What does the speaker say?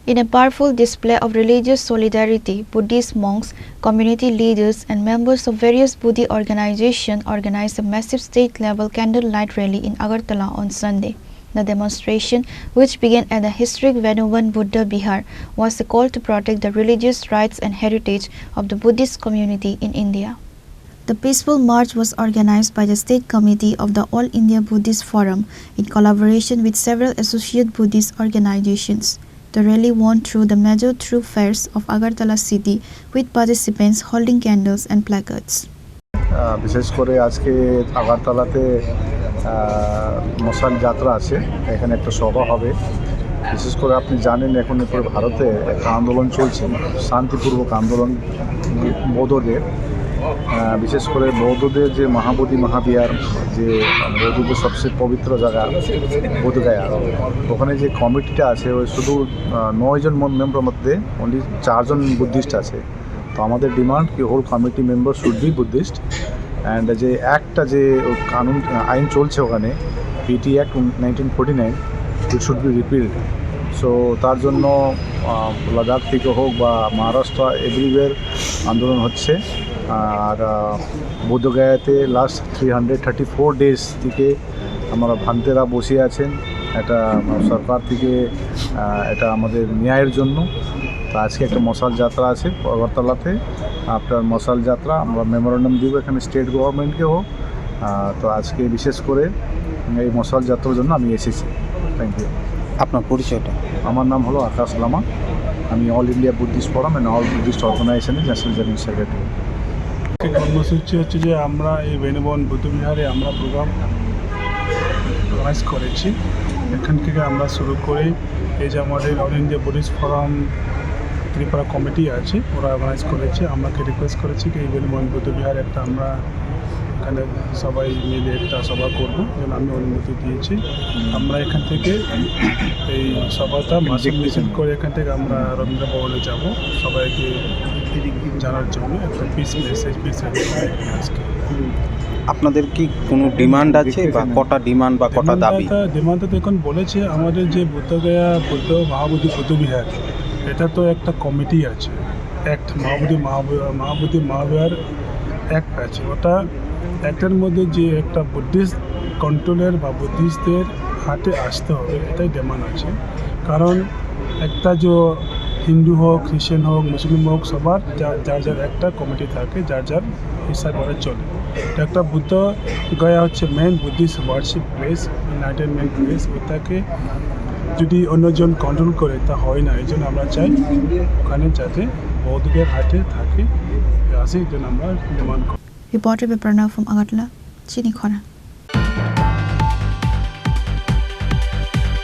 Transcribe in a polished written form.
In a powerful display of religious solidarity, Buddhist monks, community leaders, and members of various Buddhist organizations organized a massive state-level candlelight rally in Agartala on Sunday. The demonstration, which began at the historic Venuvan Buddha Vihar, was a call to protect the religious rights and heritage of the Buddhist community in India. The peaceful march was organized by the State Committee of the All India Buddhist Forum in collaboration with several associate Buddhist organizations. The rally wound through the major thoroughfares of Agartala city with participants holding candles and placards. বিশেষ করে আজকে আগারতলাতে মশাল যাত্রা আছে, এখানে একটা সভা হবে। বিশেষ করে আপনি জানেন এখন পুরো ভারতে একটা আন্দোলন চলছে, শান্তিপূর্বক আন্দোলন বৌদ্ধদের, বিশেষ করে বৌদ্ধদের যে মাহাবোধি মহাবিহার, যে বৌদ্ধদের সবচেয়ে পবিত্র জায়গা বোধগয়া, ওখানে যে কমিটিটা আছে ওই শুধু 9 জন মেম্বার মধ্যে অনলি 4 জন বুদ্ধিস্ট আছে। তো আমাদের ডিমান্ড কি whole committee member should be Buddhist, and যে অ্যাক্টটা যে কানুন আইন চলছে ওখানে PT act 1949 it should be repealed. So তার জন্য লাদাখ থেকে হোক বা মহারাষ্ট্র এভরিওয়্যার আন্দোলন হচ্ছে। আর বোধগয়াতে লাস্ট 334 ডেজ থেকে আমরা ভান্তেরা বসে আছেন, এটা সরকার থেকে এটা আমাদের ন্যায়ের জন্য। তো আজকে একটা মশাল যাত্রা আছে আগরতলাতে, আপনার মশাল যাত্রা আমরা মেমোরেন্ডাম দিব এখানে স্টেট গভর্নমেন্টকে হোক। তো আজকে বিশেষ করে এই মশাল যাত্রার জন্য আমি এসেছি। Thank you. আপনার পরিচয়টা? আমার নাম হলো আকাশ লামা, আমি all India Buddhist forum and all Buddhist অর্গানাইজেশনের ন্যাশনাল জেনারেল সেক্রেটারি। কর্মসূচি হচ্ছে যে আমরা এই বেনুবন বুদ্ধ বিহারে আমরা প্রোগ্রাম অর্গানাইজ করেছি। এখান থেকে আমরা শুরু করি, এই যে আমাদের all India Buddhist forum Tripura committee আছে, ওরা অর্গানাইজ করেছে। আমাকে রিকোয়েস্ট করেছি কি এই বেনুবন বুদ্ধ বিহারে একটা আমরা এখানে সবাই মিলে একটা সভা করবো, যেন আমি অনুমতি দিয়েছি। আমরা এখান থেকে এই সভাটা মাসিক মিছিল করে এখান থেকে আমরা রবীন্দ্র ভবনে যাব সবাইকে জানার জন্য একটা পিস মেসেজ আজকে। আপনাদের কি কোনো ডিমান্ড আছে বা কটা ডিমান্ড বা কটা দাবি? ডিমান্ডটা তো এখন বলেছে আমাদের যে বোধগয়া বুদ্ধ মাহাবোধি বুদ্ধ বিহার, এটা তো একটা কমিটি আছে, অ্যাক্ট মাহাবোধি মহাবিহার অ্যাক্ট আছে। ওটা অ্যাক্টের মধ্যে যে একটা বুদ্ধিস্ট কন্ট্রোলের বা বুদ্ধিস্টদের হাতে আসতে হবে, এটাই ডিমান্ড আছে। কারণ একটা যে হিন্দু হোক, খ্রিস্টান হোক, মুসলিম হোক, সবার যার যার একটা কমিটি থাকে, যার যার হিসাব করে চলে। একটা বুদ্ধ গয়া হচ্ছে main Buddhist worship place, enlightenment place. ওটাকে যদি অন্যজন কন্ট্রোল করে তা হয় না। এই জন্য আমরা চাই ওখানে যাতে বৌদ্ধদের হাতে থাকে, আসে, এই জন্য আমরা ডিমান্ড করি। Reported by Pranav from Agartala, Chini, Khorang.